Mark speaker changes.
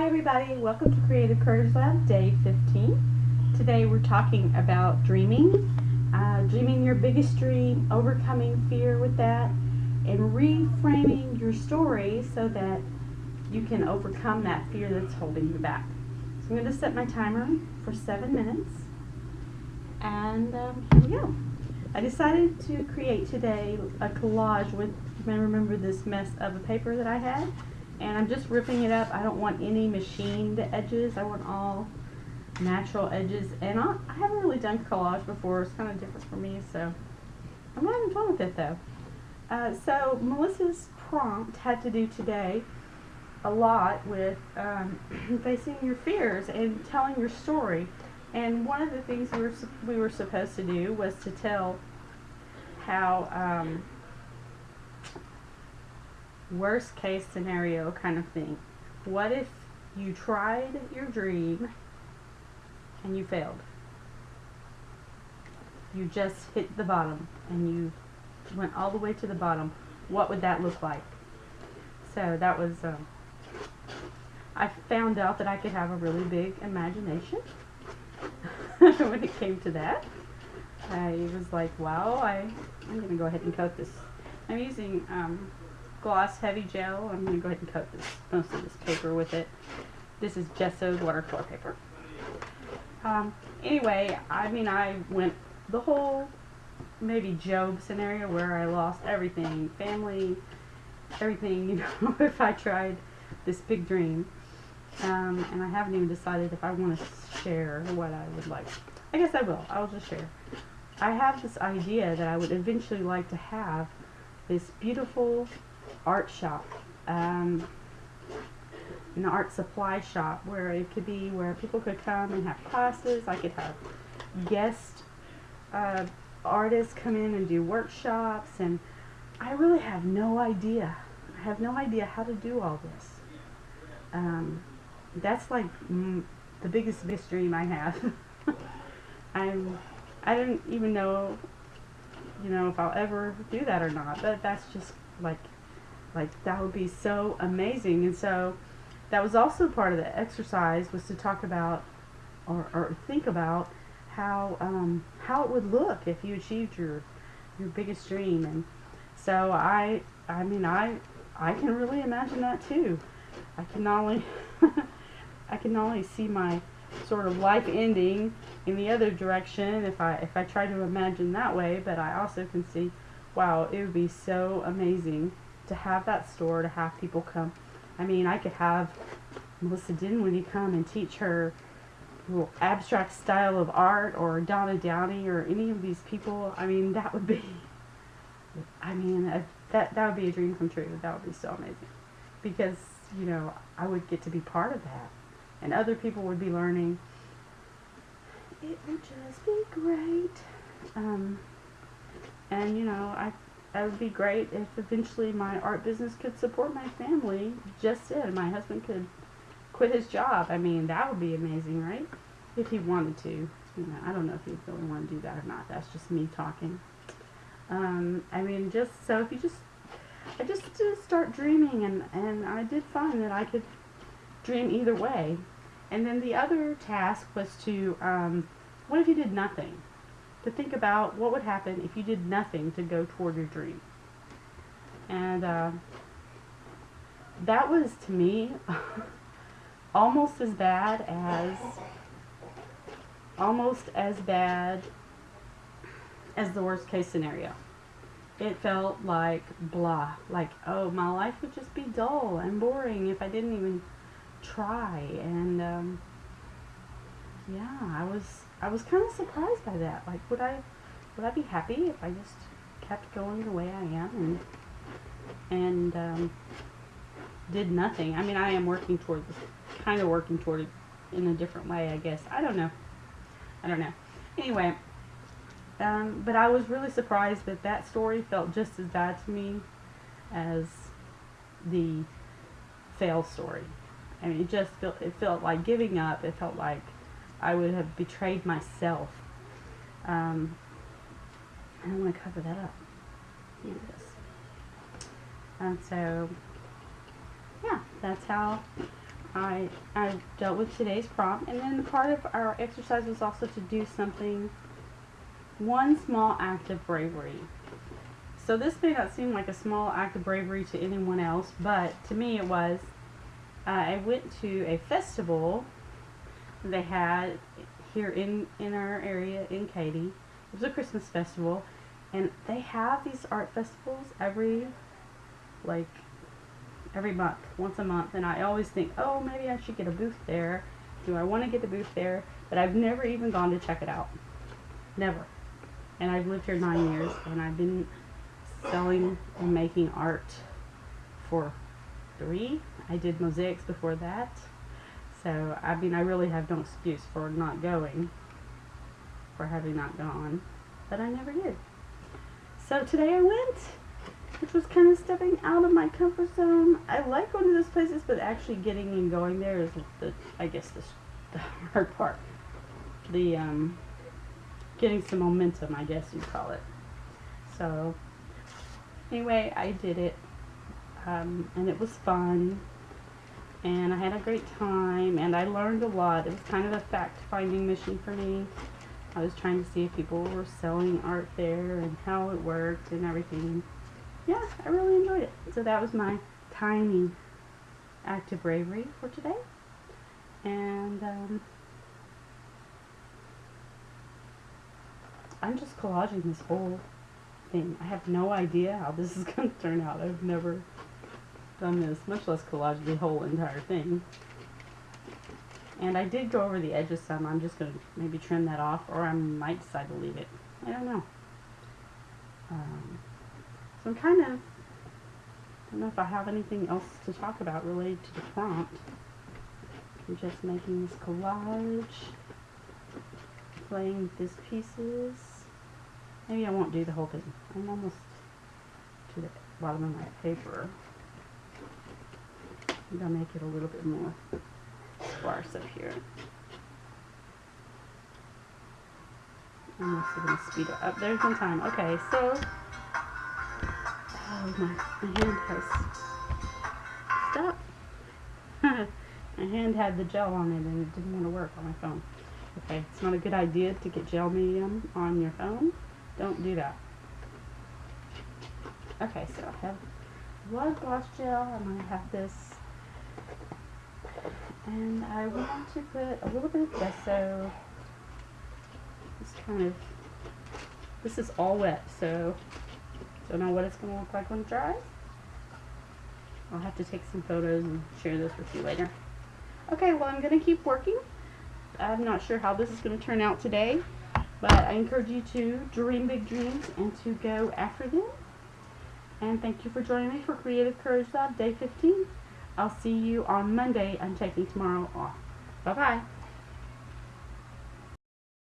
Speaker 1: Hi everybody, welcome to Creative Courage Lab, day 15. Today we're talking about dreaming, dreaming your biggest dream, overcoming fear with that, and reframing your story so that you can overcome that fear that's holding you back. So I'm going to set my timer for 7 minutes, and here we go. I decided to create today a collage with, you may remember this mess of a paper that I had, and I'm just ripping it up. I don't want any machined edges. I want all natural edges, and I haven't really done collage before. It's kind of different for me, so I'm having fun with it though. So Melissa's prompt had to do today a lot with facing your fears and telling your story. And one of the things we were supposed to do was to tell how worst case scenario kind of thing. What if you tried your dream and you failed? You just hit the bottom and you went all the way to the bottom. What would that look like? So that was, I found out that I could have a really big imagination when it came to that. I was like, wow, I'm going to go ahead and coat this. I'm using gloss heavy gel. I'm going to go ahead and coat most of this paper with it. This is gessoed watercolor paper. Anyway, I went the whole maybe Job scenario where I lost everything, family, everything, if I tried this big dream. And I haven't even decided if I want to share what I would like. I guess I will. I'll just share. I have this idea that I would eventually like to have this beautiful art shop, an art supply shop where it could be where people could come and have classes. I could have guest artists come in and do workshops, and I really have no idea. I have no idea how to do all this. That's like the biggest dream I have. I don't even know, if I'll ever do that or not. But that's just like that would be so amazing. And so that was also part of the exercise, was to talk about or think about how it would look if you achieved your biggest dream. And so I can really imagine that too. I can not only see my sort of life ending in the other direction if I try to imagine that way, but I also can see, wow, it would be so amazing to have that store, to have people come. I could have Melissa Dinwiddie come and teach her little abstract style of art, or Donna Downey, or any of these people. That would be, that would be a dream come true. That would be so amazing, because I would get to be part of that, and other people would be learning. It would just be great. It would be great if eventually my art business could support my family. Just it. My husband could quit his job. That would be amazing, right? If he wanted to. I don't know if he'd really want to do that or not. That's just me talking. Just so if you I just start dreaming, and I did find that I could dream either way. And then the other task was to, what if you did nothing? To think about what would happen if you did nothing to go toward your dream. And that was, to me, almost as bad as the worst case scenario. It felt like blah, like, oh, my life would just be dull and boring if I didn't even try. And I was kind of surprised by that. Like, would I be happy if I just kept going the way I am and did nothing? I am working toward it in a different way, I guess. I don't know. Anyway. But I was really surprised that story felt just as bad to me as the fail story. It felt like giving up. It felt like I would have betrayed myself. I want to cover that up. Here it is. And so, yeah, that's how I dealt with today's prompt, and then part of our exercise was also to do something, one small act of bravery. So this may not seem like a small act of bravery to anyone else, but to me it was. I went to a festival they had here in our area in Katy. It was a Christmas festival, and they have these art festivals every month, once a month, and I always think, oh, maybe I should get a booth there. Do I want to get a booth there? But I've never even gone to check it out. Never. And I've lived here 9 years, and I've been selling and making art for 3. I did mosaics before that. So, I mean, I really have no excuse for not going, for having not gone, but I never did. So today I went, which was kind of stepping out of my comfort zone. I like going to those places, but actually getting and going there is the hard part. The getting some momentum, I guess you'd call it. So anyway, I did it, and it was fun, and I had a great time, and I learned a lot. It was kind of a fact-finding mission for me. I was trying to see if people were selling art there and how it worked and everything. Yeah, I really enjoyed it. So that was my tiny act of bravery for today. And I'm just collaging this whole thing. I have no idea how this is going to turn out. I've never done this, much less collage the whole entire thing. And I did go over the edges some. I'm just going to maybe trim that off, or I might decide to leave it. I don't know. So I'm kind of, I don't know if I have anything else to talk about related to the prompt. I'm just making this collage, playing with these pieces. Maybe I won't do the whole thing. I'm almost to the bottom of my paper. I'm going to make it a little bit more sparse up here. I'm also going to speed it up. There's one time. Okay, so my hand has stopped. My hand had the gel on it and it didn't want to work on my phone. Okay, it's not a good idea to get gel medium on your phone. Don't do that. Okay, so I have blood gloss gel. I'm going to have this. And I want to put a little bit of gesso. This is all wet, so don't know what it's going to look like when it dries. I'll have to take some photos and share this with you later. Okay, well, I'm going to keep working. I'm not sure how this is going to turn out today, but I encourage you to dream big dreams and to go after them. And thank you for joining me for Creative Courage Lab Day 15. I'll see you on Monday. I'm taking tomorrow off. Bye-bye.